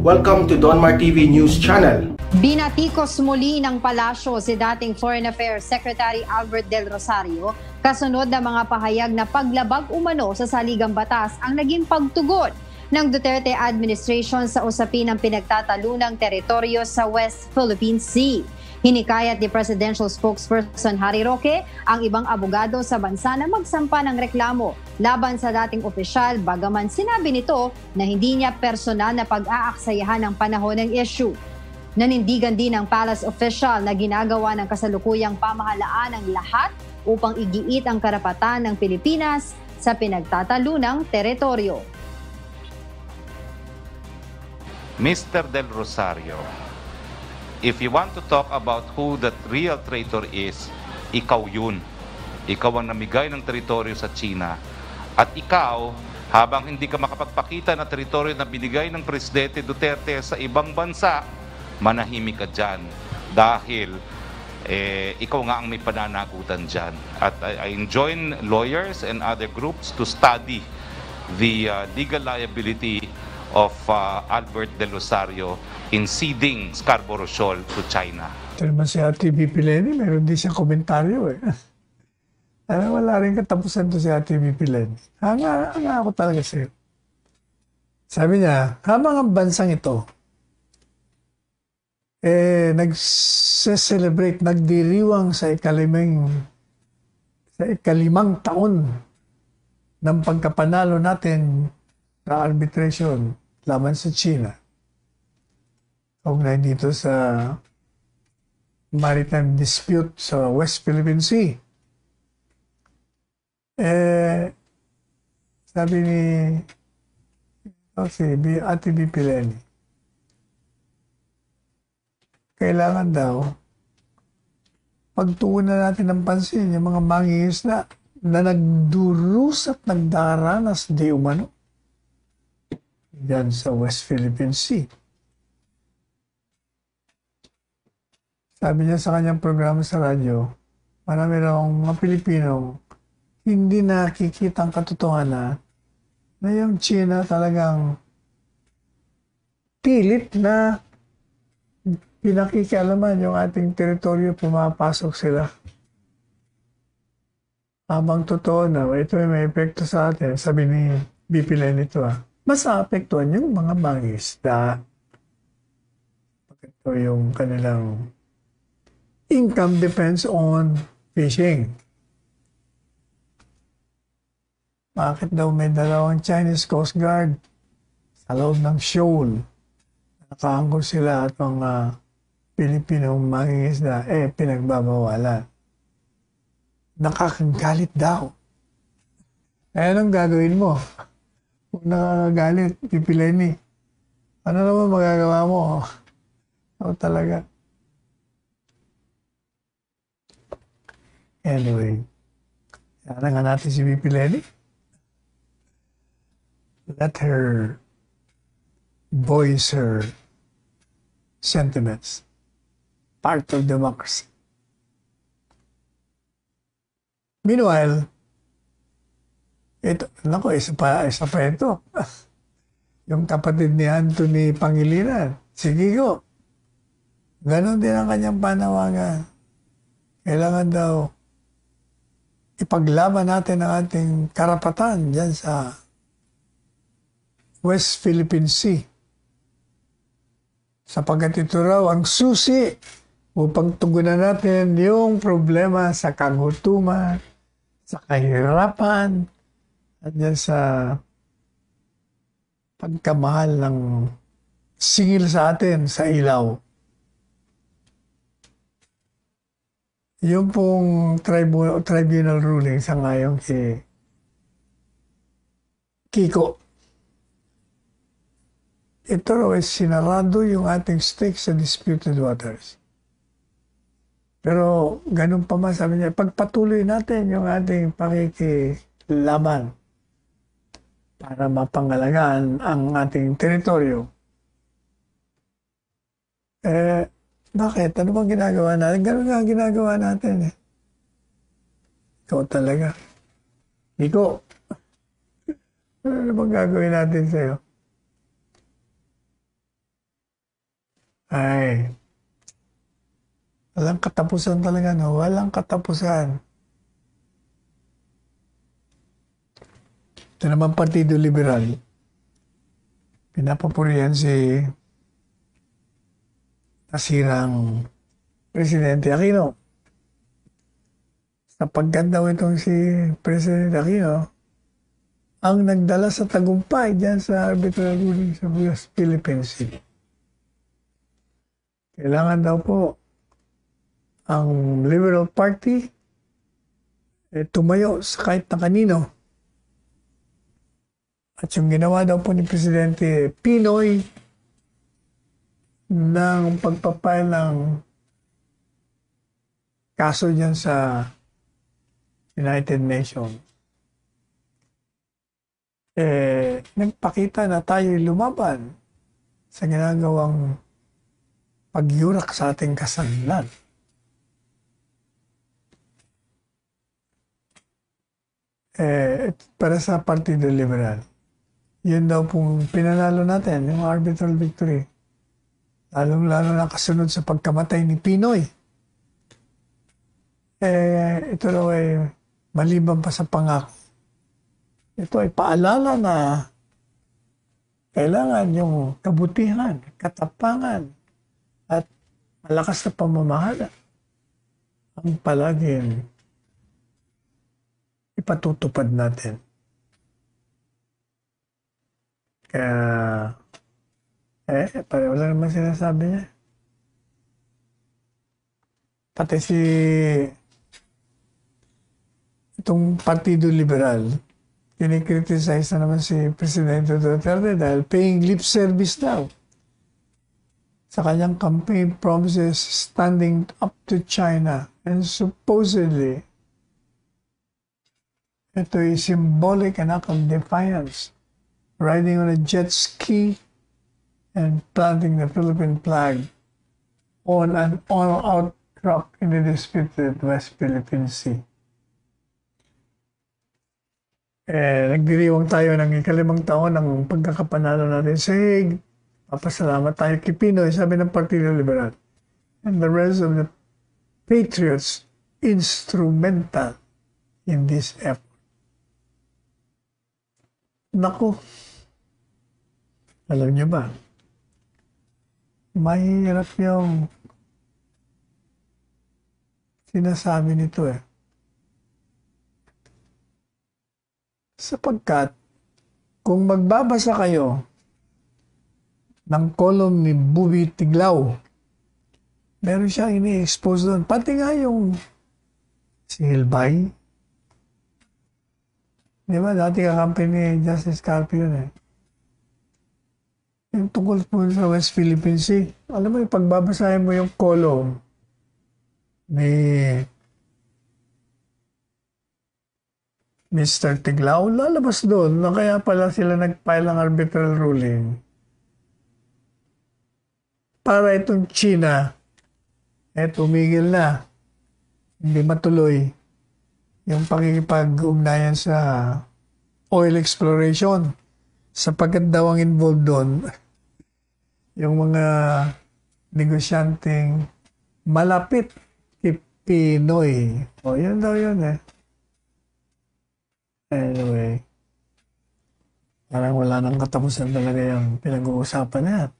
Welcome to Donmar TV News Channel. Binatikos muli ng palasyo si dating Foreign Affairs Secretary Albert Del Rosario kasunod ng mga pahayag na paglabag umano sa saligang batas ang naging pagtugon ng Duterte administration sa usapin ng pinagtatalunang teritoryo sa West Philippine Sea. Hinikayat ni Presidential Spokesperson Harry Roque ang ibang abogado sa bansa na magsampa ng reklamo laban sa dating opisyal bagaman sinabi nito na hindi niya personal na pag-aaksayahan ng panahon ng issue. Nanindigan din ng palace official na ginagawa ng kasalukuyang pamahalaan ang lahat upang igiit ang karapatan ng Pilipinas sa pinagtatalunang teritoryo. Mr. Del Rosario, if you want to talk about who the real traitor is, ikaw yun. Ikaw ang namigay ng teritoryo sa China. At ikaw, habang hindi ka makapagpakita na teritoryo na binigay ng Presidente Duterte sa ibang bansa, manahimik ka dyan. Dahil ikaw nga ang may pananagutan dyan. At I enjoin lawyers and other groups to study the legal liability of Albert Del Rosario in ceding Scarborough Shoal to China. Ito naman si Ate BP Lenny, meron din siyang komentaryo eh. Wala rin katapusan to si Ate BP Lenny. Hanga ako talaga sa'yo. Sabi niya, habang ang bansang ito, nag-celebrate, nagdiriwang sa ikalimang taon ng pagkapanalo natin sa arbitration laban sa China. Kaugnay dito sa maritime dispute sa West Philippine Sea. Sabi ni Ate BP Lenny, kailangan daw pagtuunan natin ng pansin yung mga mangingisda na nagdurus at nagdaranas di umano diyan sa West Philippine Sea. Sabi niya sa kanyang programa sa radyo, marami raw mga Pilipino hindi nakikita ang katotohanan na yung China talagang pilit na pinakikialaman yung ating teritoryo, pumapasok sila. Habang totoo na, ito may epekto sa atin, sabi ni BP Lenny ito mas naapektuhan yung mga mangisda. Ito yung kanilang income depends on fishing. Bakit daw may dalawang Chinese Coast Guard sa loob ng shoal? Nakaanggol sila at mga Pilipinong mangingisda, pinagbabawalan. Nakakagalit daw. Anong gagawin mo? Kung nakakagalit, BP Lenny, ano naman magagawa mo? Ako talaga. Anyway, yan nga natin si BP Lenny. Let her voice her sentiments. Part of democracy. Meanwhile, ito, isa pa ito. Yung kapatid ni Anthony Pangilinan, si Gigo. Ganon din ang kanyang panawagan. Kailangan daw ipaglaban natin ang ating karapatan dyan sa West Philippine Sea. Sapagkat ito raw ang susi upang tugunan natin yung problema sa kagutuman, sa kahirapan, at yan sa pagkamahal ng singil sa atin sa ilaw. Yung pong tribunal ruling sa ngayon kay Kiko, ito raw ay sinarado yung ating stake sa disputed waters. Pero ganun pa man, sabi niya, pagpatuloy natin yung ating pakikilaban para mapangalagaan ang ating teritoryo. Bakit? Ano bang ginagawa natin? Ganun nga ginagawa natin eh. Ikaw talaga. Iko, ano bang gagawin natin sa'yo? Ay, walang katapusan talaga, no? Walang katapusan. Ito naman Partido Liberal. Pinapapurihan si nasirang Presidente Aquino. Sapagkat daw itong si Presidente Aquino ang nagdala sa tagumpay dyan sa arbitral ruling sa West Philippine Sea. Kailangan daw po ang Liberal Party tumayo sa kahit na kanino. At yung ginawa daw po ni Presidente Pinoy ng pagpapile ng kaso dyan sa United Nations, nagpakita na tayo'y lumaban sa ginagawang pagyurak sa ating kasanlan. Para sa Partido Liberal, yun daw pong pinanalo natin, yung arbitral victory. Lalong-lalo na kasunod sa pagkamatay ni Pinoy. Ito daw ay maliban pa sa pangako. Ito ay paalala na kailangan yung kabutihan, katapangan, at malakas na pamamahala ang palaging ipatutupad natin. Kaya, pareho lang naman sinasabi niya. Pati itong Partido Liberal, kinikriticize na naman si Presidente Duterte dahil paying lip service daw sa kanyang campaign promises standing up to China, and supposedly ito ay symbolic and act of defiance, riding on a jet ski and planting the Philippine flag on an all-out truck in the disputed West Philippine Sea. Nagdiriwang tayo ng ika-5 taon ng pagkakapanalo natin sa Hague. Papasalamat tayo kay Pinoy, sabi ng Partido Liberal. And the rest of the patriots instrumental in this effort. Naku, alam niyo ba, mahirap yung sinasabi nito Sapagkat, kung magbabasa kayo ng column ni Bubi Tiglao, meron siyang ini-expose doon. Pati nga yung si Hilbay. Di ba? Dati kakampi ni Justice Carpio yun Yung tungkol po sa West Philippine Sea. Alam mo, pagbabasahin mo yung column ni Mr. Tiglao, lalabas doon na kaya pala sila nag-file ng arbitral ruling para itong China tumigil na, hindi matuloy yung pakikipag-ugnayan sa oil exploration, sapagkat daw ang involved doon yung mga negosyanteng malapit kay Pinoy. Yun daw yun Anyway, parang wala nang katapusan talaga yung pinag-uusapan na yan.